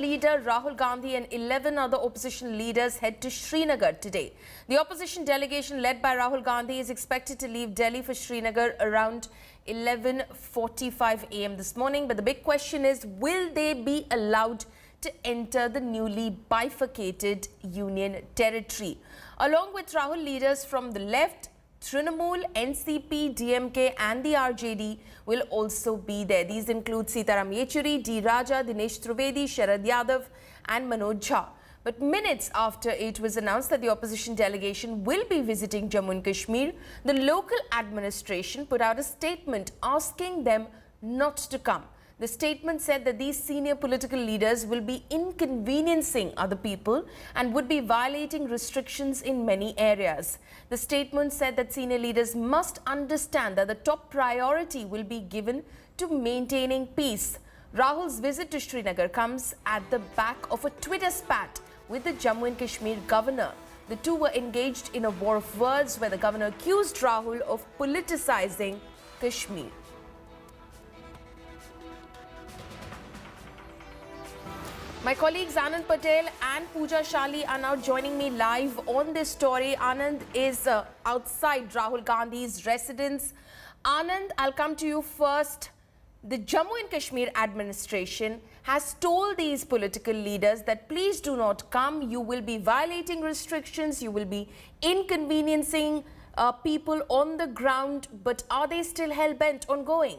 Leader Rahul Gandhi and 11 other opposition leaders head to Srinagar today. The opposition delegation led by Rahul Gandhi is expected to leave Delhi for Srinagar around 11:45 a.m. this morning. But the big question is, will they be allowed to enter the newly bifurcated union territory? Along with Rahul, leaders from the left, Trinamool, NCP, DMK and the RJD will also be there. These include Sitaram Yechury, D. Raja, Dinesh Trivedi, Sharad Yadav and Manoj Jha. But minutes after it was announced that the opposition delegation will be visiting Jammu and Kashmir, the local administration put out a statement asking them not to come. The statement said that these senior political leaders will be inconveniencing other people and would be violating restrictions in many areas. The statement said that senior leaders must understand that the top priority will be given to maintaining peace. Rahul's visit to Srinagar comes at the back of a Twitter spat with the Jammu and Kashmir governor. The two were engaged in a war of words where the governor accused Rahul of politicizing Kashmir. My colleagues Anand Patel and Pooja Shali are now joining me live on this story. Anand is outside Rahul Gandhi's residence. Anand, I'll come to you first. The Jammu and Kashmir administration has told these political leaders that please do not come. You will be violating restrictions. You will be inconveniencing people on the ground. But are they still hell-bent on going?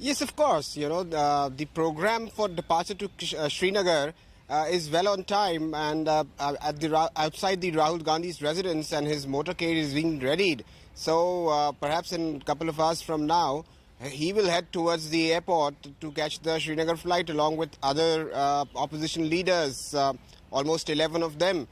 Yes, of course. You know, the program for departure to Srinagar is well on time, and outside the Rahul Gandhi's residence, and his motorcade is being readied. So perhaps in a couple of hours from now, he will head towards the airport to catch the Srinagar flight along with other opposition leaders, almost 11 of them.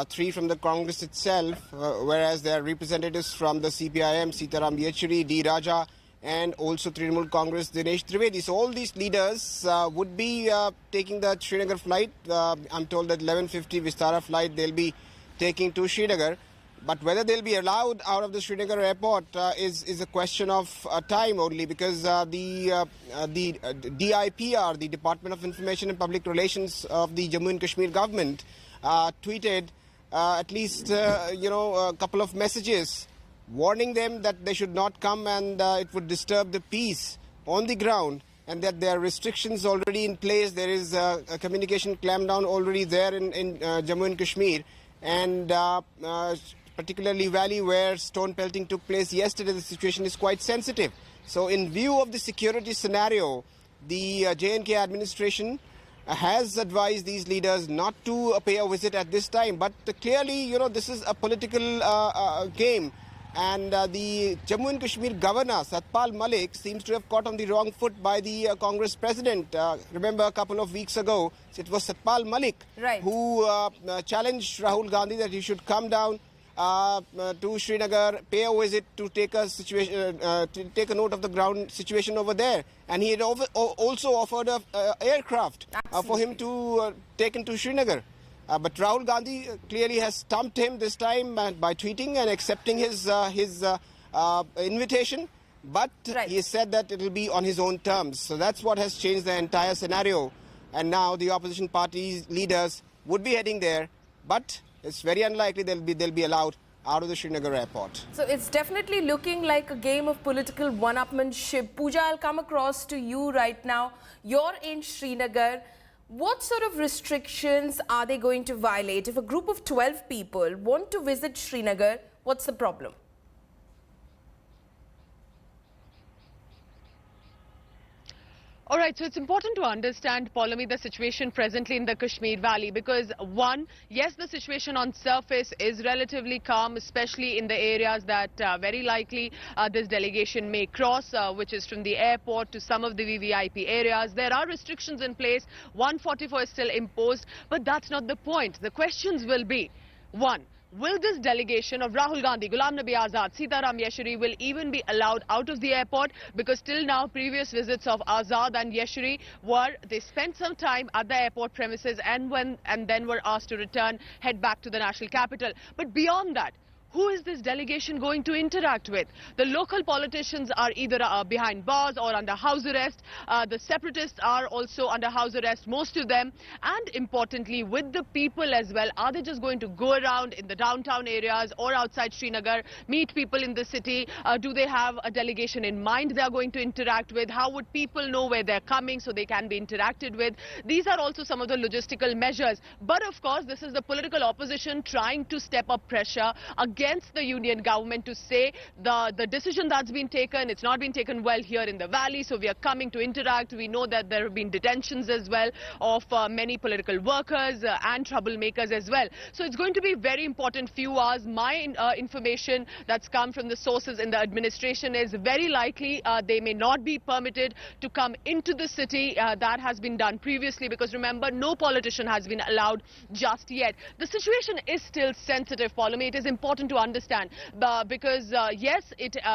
3 from the Congress itself, whereas there are representatives from the CPIM, Sitaram Yechury, D. Raja, and also Trinamool Congress, Dinesh Trivedi. So all these leaders would be taking the Srinagar flight. I'm told that 11:50 Vistara flight they'll be taking to Srinagar. But whether they'll be allowed out of the Srinagar airport is a question of time only, because the DIPR, the Department of Information and Public Relations of the Jammu and Kashmir government, tweeted at least a couple of messages warning them that they should not come, and it would disturb the peace on the ground, and that there are restrictions already in place. There is a communication clampdown already there in Jammu and Kashmir, and particularly Valley, where stone pelting took place yesterday, the situation is quite sensitive. So in view of the security scenario, the J&K administration has advised these leaders not to pay a visit at this time. But clearly, this is a political game. And the Jammu and Kashmir governor, Satya Pal Malik, seems to have caught on the wrong foot by the Congress president. Remember, a couple of weeks ago, it was Satya Pal Malik who challenged Rahul Gandhi that he should come down to Srinagar, pay a visit to take a situation, take a note of the ground situation over there. And he had also offered an aircraft for him to take into Srinagar. But Rahul Gandhi clearly has stumped him this time by tweeting and accepting his invitation. But he said that it will be on his own terms. So that's what has changed the entire scenario. And now the opposition party leaders would be heading there. But it's very unlikely they'll be allowed out of the Srinagar airport. So it's definitely looking like a game of political one-upmanship. Pooja, I'll come across to you right now. You're in Srinagar. What sort of restrictions are they going to violate? If a group of 12 people want to visit Srinagar, what's the problem? All right, so it's important to understand, Paulami, the situation presently in the Kashmir Valley, because one, yes, the situation on surface is relatively calm, especially in the areas that very likely this delegation may cross, which is from the airport to some of the VVIP areas. There are restrictions in place. 144 is still imposed, but that's not the point. The questions will be, one, will this delegation of Rahul Gandhi, Ghulam Nabi Azad, Sitaram Yechury will even be allowed out of the airport? Because till now, previous visits of Azad and Yechury they spent some time at the airport premises and then were asked to return, head back to the national capital. But beyond that, who is this delegation going to interact with? The local politicians are either behind bars or under house arrest. The separatists are also under house arrest, most of them. And importantly, with the people as well, are they just going to go around in the downtown areas or outside Srinagar, meet people in the city? Do they have a delegation in mind they are going to interact with? How would people know where they're coming so they can be interacted with? These are also some of the logistical measures. But of course, this is the political opposition trying to step up pressure against the union government to say the decision that's been taken, it's not been taken well here in the valley, so we are coming to interact. We know that there have been detentions as well of many political workers and troublemakers as well. So it's going to be very important few hours. My information that's come from the sources in the administration is very likely they may not be permitted to come into the city. That has been done previously, because remember, no politician has been allowed just yet. The situation is still sensitive, Pauline. It is important to understand because yes,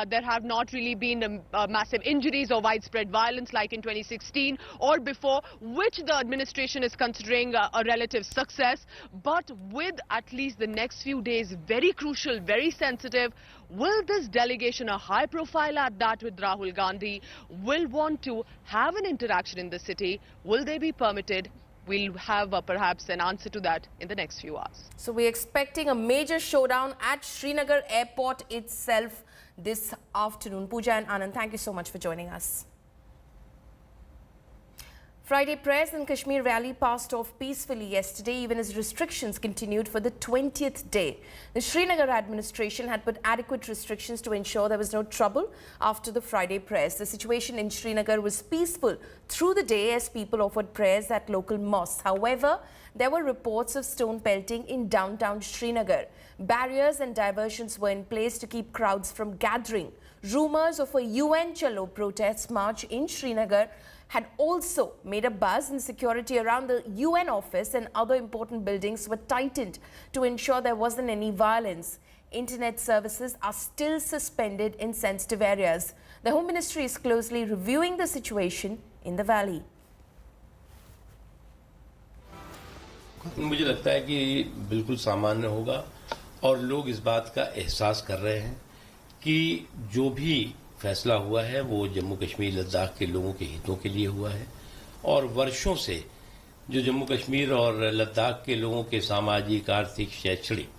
there have not really been massive injuries or widespread violence like in 2016 or before, which the administration is considering a relative success. But with at least the next few days very crucial, very sensitive, will this delegation, a high profile at that with Rahul Gandhi, will want to have an interaction in the city? Will they be permitted? We'll have perhaps an answer to that in the next few hours. So we're expecting a major showdown at Srinagar airport itself this afternoon. Pooja and Anand, thank you so much for joining us. Friday prayers in Kashmir rally passed off peacefully yesterday, even as restrictions continued for the 20th day. The Srinagar administration had put adequate restrictions to ensure there was no trouble after the Friday prayers. The situation in Srinagar was peaceful through the day as people offered prayers at local mosques. However, there were reports of stone pelting in downtown Srinagar. Barriers and diversions were in place to keep crowds from gathering. Rumours of a UN Chalo protest march in Srinagar had also made a buzz, and security around the UN office and other important buildings were tightened to ensure there wasn't any violence. Internet services are still suspended in sensitive areas. The Home Ministry is closely reviewing the situation in the valley. मुझे लगता है कि बिल्कुल सामान्य होगा और लोग इस बात का एहसास कर रहे हैं कि जो भी फैसला हुआ है वो जम्मू कश्मीर लद्दाख के लोगों के हितों के लिए हुआ है और वर्षों से जो जम्मू कश्मीर और लद्दाख के लोगों के सामाजिक, आर्थिक, शैक्षणिक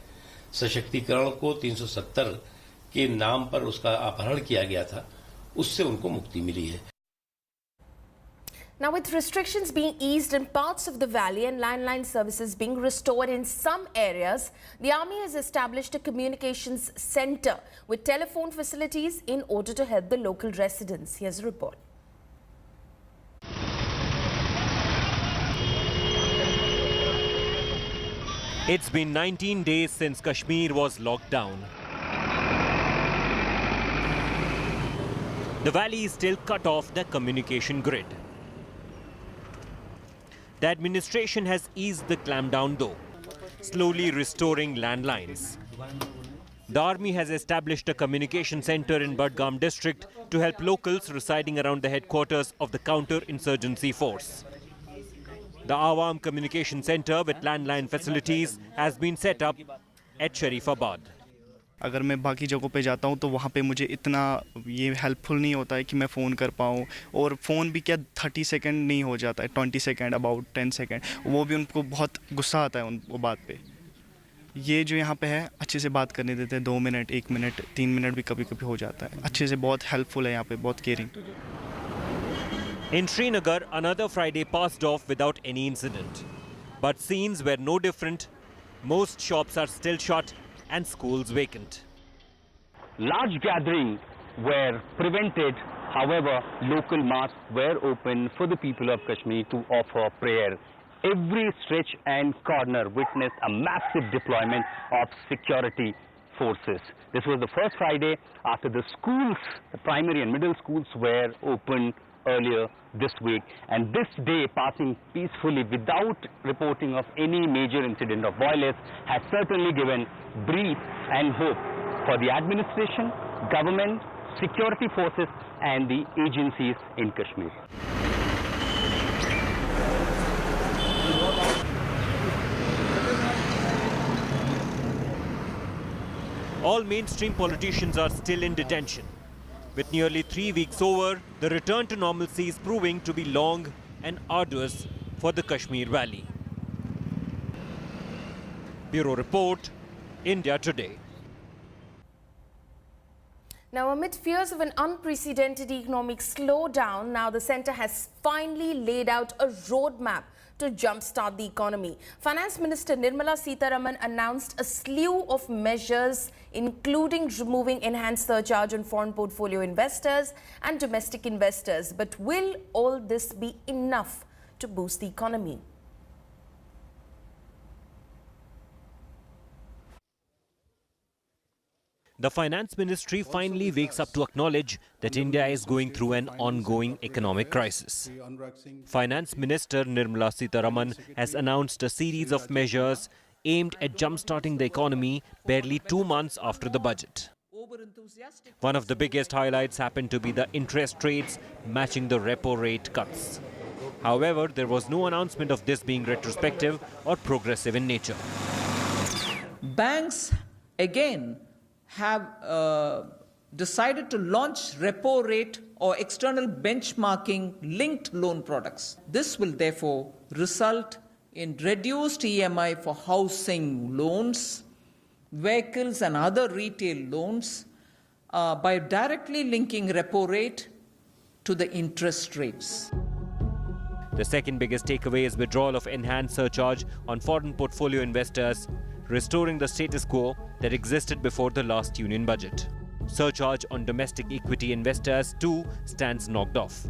सशक्तिकरण को 370 के नाम पर उसका अपहरण किया गया था, उससे उनको मुक्ति मिली है. Now, with restrictions being eased in parts of the valley and landline services being restored in some areas, the army has established a communications center with telephone facilities in order to help the local residents. Here's a report. It's been 19 days since Kashmir was locked down. The valley is still cut off the communication grid. The administration has eased the clampdown though, slowly restoring landlines. The army has established a communication center in Budgam district to help locals residing around the headquarters of the counter-insurgency force. The Awam Communication Center with landline facilities has been set up at Sharifabad. अगर मैं बाकी जगहों पे जाता हूँ तो वहाँ पे मुझे इतना ये हेल्पफुल नहीं होता है कि मैं फ़ोन कर पाऊँ, और फ़ोन भी क्या 30 सेकंड नहीं हो जाता है, 20 सेकंड, अबाउट 10 सेकंड, वो भी उनको बहुत गुस्सा आता है वो बात पे. ये जो यहाँ पे है अच्छे से बात करने देते हैं, 2 मिनट, 1 मिनट, 3 मिनट भी कभी कभी हो जाता है. अच्छे से बहुत हेल्पफुल है यहाँ पे, बहुत caring. In Srinagar, another Friday passed off without any incident. But scenes were no different. Most shops are still shut and schools vacant. Large gatherings were prevented. However, local mosques were open for the people of Kashmir to offer prayer. Every stretch and corner witnessed a massive deployment of security forces. This was the first Friday after the schools, the primary and middle schools, were open earlier this week, and this day passing peacefully without reporting of any major incident of violence has certainly given breath and hope for the administration, government, security forces and the agencies in Kashmir. All mainstream politicians are still in detention. With nearly 3 weeks over, the return to normalcy is proving to be long and arduous for the Kashmir Valley. Bureau Report, India Today. Now, amid fears of an unprecedented economic slowdown, now the centre has finally laid out a roadmap to jumpstart the economy. Finance Minister Nirmala Sitharaman announced a slew of measures, including removing enhanced surcharge on foreign portfolio investors and domestic investors. But will all this be enough to boost the economy? The Finance Ministry finally wakes up to acknowledge that India is going through an ongoing economic crisis. Finance Minister Nirmala Sitharaman has announced a series of measures aimed at jump-starting the economy barely 2 months after the budget. One of the biggest highlights happened to be the interest rates matching the repo rate cuts. However, there was no announcement of this being retrospective or progressive in nature. Banks, again, have decided to launch repo rate or external benchmarking linked loan products. This will therefore result in reduced EMI for housing loans, vehicles and other retail loans by directly linking repo rate to the interest rates. The second biggest takeaway is withdrawal of enhanced surcharge on foreign portfolio investors, restoring the status quo that existed before the last union budget. Surcharge on domestic equity investors too stands knocked off.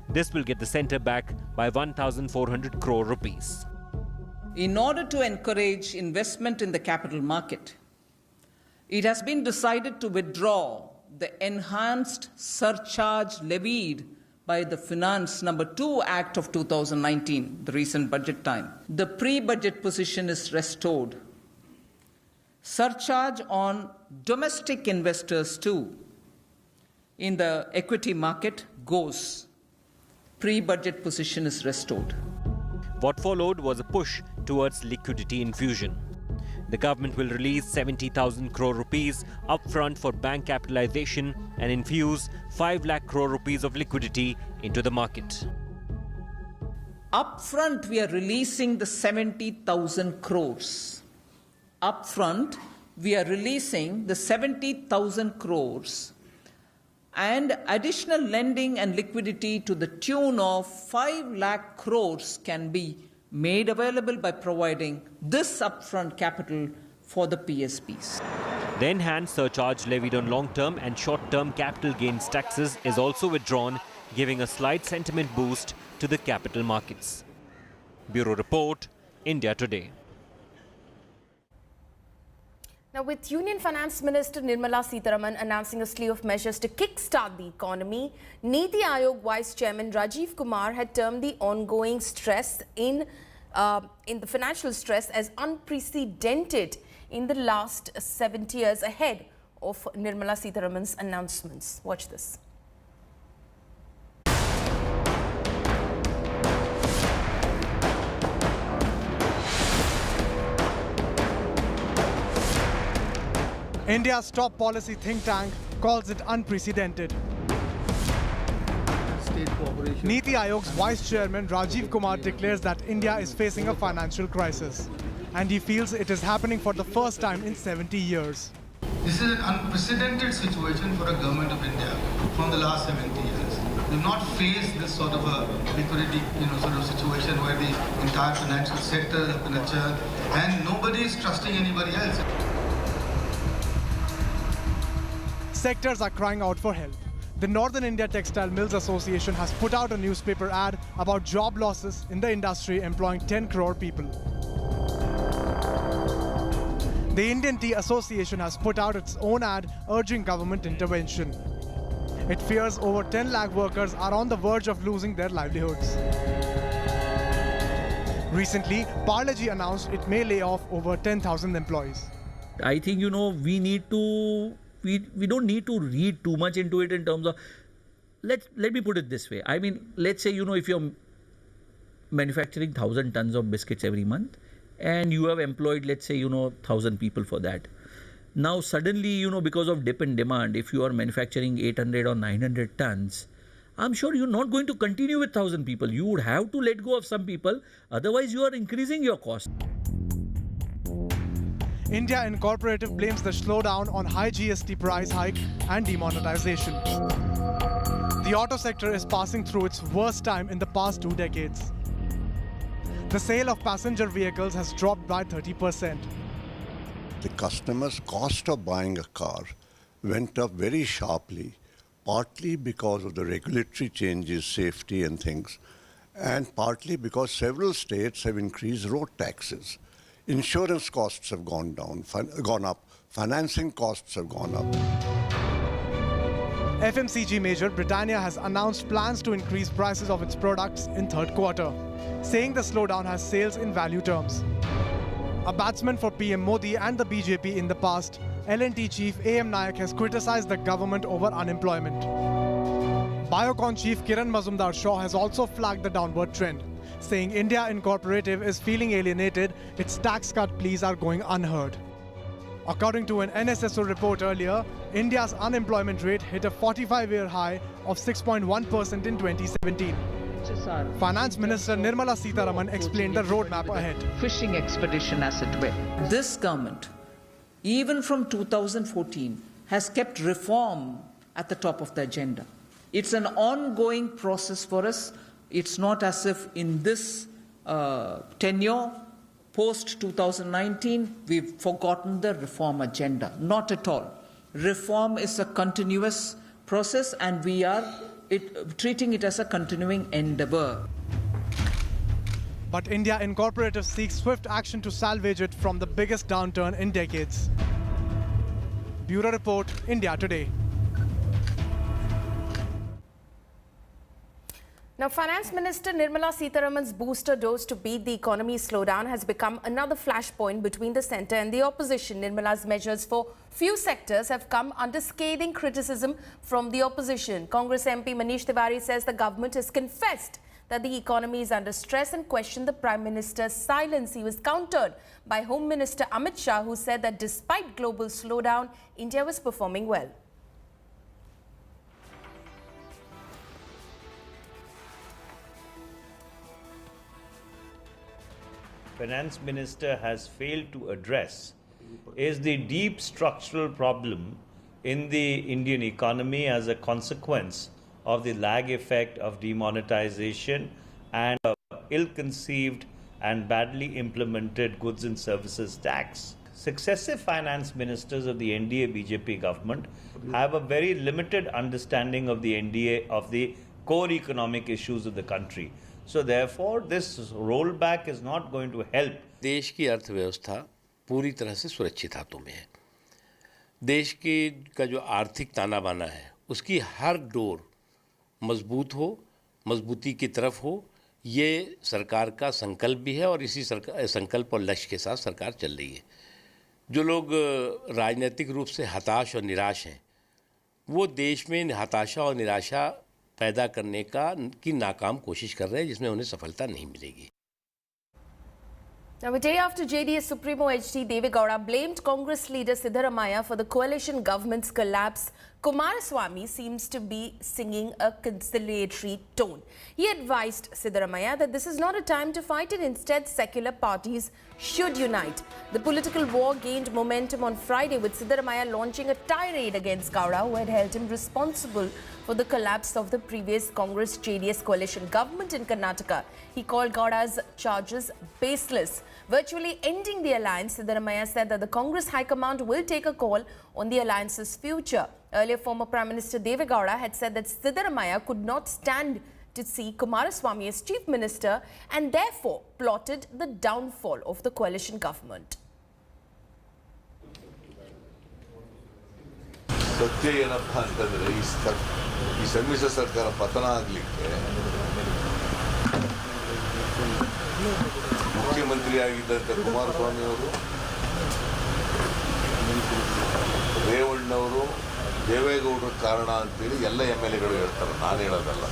This will get the centre back by 1,400 crore rupees. In order to encourage investment in the capital market, it has been decided to withdraw the enhanced surcharge levied by the Finance No. 2 Act of 2019, the recent budget time. The pre-budget position is restored. Surcharge on domestic investors too in the equity market goes. Pre-budget position is restored. What followed was a push towards liquidity infusion. The government will release 70,000 crore rupees upfront for bank capitalization and infuse 5 lakh crore rupees of liquidity into the market. Upfront, we are releasing the 70,000 crores. Upfront, we are releasing the 70,000 crores and additional lending and liquidity to the tune of 5 lakh crores can be made available by providing this upfront capital for the PSBs. The enhanced surcharge levied on long-term and short-term capital gains taxes is also withdrawn, giving a slight sentiment boost to the capital markets. Bureau Report, India Today. Now, with Union Finance Minister Nirmala Sitharaman announcing a slew of measures to kickstart the economy, Niti Aayog Vice Chairman Rajiv Kumar had termed the ongoing stress in the financial stress as unprecedented in the last 70 years ahead of Nirmala Sitharaman's announcements. Watch this. India's top policy think tank calls it unprecedented. Niti Aayog's Vice Chairman Rajiv Kumar declares that India is facing a financial crisis, and he feels it is happening for the first time in 70 years. This is an unprecedented situation for a government of India from the last 70 years. We've not faced this sort of a liquidity, sort of situation where the entire financial sector has been a churn and nobody is trusting anybody else. Sectors are crying out for help. The Northern India Textile Mills Association has put out a newspaper ad about job losses in the industry employing 10 crore people. The Indian Tea Association has put out its own ad urging government intervention. It fears over 10 lakh workers are on the verge of losing their livelihoods. Recently, Parle-G announced it may lay off over 10,000 employees. I think, we don't need to read too much into it in terms of, let me put it this way. I mean, let's say, if you're manufacturing 1,000 tons of biscuits every month and you have employed, let's say, 1,000 people for that. Now suddenly, because of dip in demand, if you are manufacturing 800 or 900 tons, I'm sure you're not going to continue with 1,000 people. You would have to let go of some people. Otherwise, you are increasing your cost. India Incorporated blames the slowdown on high GST price hike and demonetization. The auto sector is passing through its worst time in the past 2 decades. The sale of passenger vehicles has dropped by 30%. The customer's cost of buying a car went up very sharply, partly because of the regulatory changes, safety and things, and partly because several states have increased road taxes. Insurance costs have gone up, financing costs have gone up. FMCG major Britannia has announced plans to increase prices of its products in third quarter, saying the slowdown has sales in value terms. A batsman for PM Modi and the BJP in the past, L&T chief AM Nayak has criticized the government over unemployment. Biocon chief Kiran Mazumdar-Shaw has also flagged the downward trend, saying India Incorporated is feeling alienated, its tax cut pleas are going unheard. According to an NSSO report earlier, India's unemployment rate hit a 45-year high of 6.1% in 2017. Finance Minister Nirmala Sitharaman explained the roadmap ahead. Fishing expedition, as it were. This government, even from 2014, has kept reform at the top of the agenda. It's an ongoing process for us. It's not as if in this tenure, post-2019, we've forgotten the reform agenda. Not at all. Reform is a continuous process and we are treating it as a continuing endeavor. But India Incorporated seeks swift action to salvage it from the biggest downturn in decades. Bureau Report, India Today. Now, Finance Minister Nirmala Sitharaman's booster dose to beat the economy slowdown has become another flashpoint between the centre and the opposition. Nirmala's measures for few sectors have come under scathing criticism from the opposition. Congress MP Manish Tiwari says the government has confessed that the economy is under stress and questioned the Prime Minister's silence. He was countered by Home Minister Amit Shah, who said that despite global slowdown, India was performing well. Finance Minister has failed to address is the deep structural problem in the Indian economy as a consequence of the lag effect of demonetization and ill-conceived and badly implemented goods and services tax. Successive finance ministers of the NDA BJP government have a very limited understanding of the NDA of the core economic issues of the country. So therefore, this rollback is not going to help. देश की अर्थव्यवस्था पूरी तरह से सुरक्षित हाथों में है। देश का जो आर्थिक ताना बाना है, उसकी हर डोर मजबूत हो, मजबूती की तरफ हो, ये सरकार का संकल्प भी है और इसी संकल्प और लक्ष्य के साथ सरकार चल रही है। जो लोग राजनीतिक रूप से हताश और निराश हैं, वो देश में हताशा और निराशा पैदा करने की नाकाम कोशिश कर रहे हैं, जिसमें उन्हें सफलता नहीं मिलेगी। Now, a day after JDS Supremo HT Deve Gowda blamed Congress leader Sitharaman for the coalition government's collapse, Kumaraswamy seems to be singing a conciliatory tone. He advised Sitharaman that this is not a time to fight and instead secular parties should unite. The political war gained momentum on Friday with Sitharaman launching a tirade against Gowda, who had held him responsible for the collapse of the previous Congress-JDS coalition government in Karnataka. He called Gowda's charges baseless. Virtually ending the alliance, Sitharaman said that the Congress High Command will take a call on the alliance's future. Earlier, former Prime Minister Deve Gowda had said that Sitharaman could not stand to see Kumaraswamy as Chief Minister and therefore plotted the downfall of the coalition government. ಸತ್ಯ ಏನಪ್ಪ ಅಂತಂದರೆ ಈ ಸಮ್ಮಿಶ್ರ ಸರ್ಕಾರ ಪತನ ಆಗಲಿಕ್ಕೆ ಮುಖ್ಯಮಂತ್ರಿಯಾಗಿದ್ದಂಥ ಕುಮಾರಸ್ವಾಮಿ ಅವರು, ರೇವಣ್ಣವರು, ದೇವೇಗೌಡರ ಕಾರಣ ಅಂತೇಳಿ ಎಲ್ಲ MLAಗಳು ಹೇಳ್ತಾರೆ, ನಾನು ಹೇಳೋದಲ್ಲ.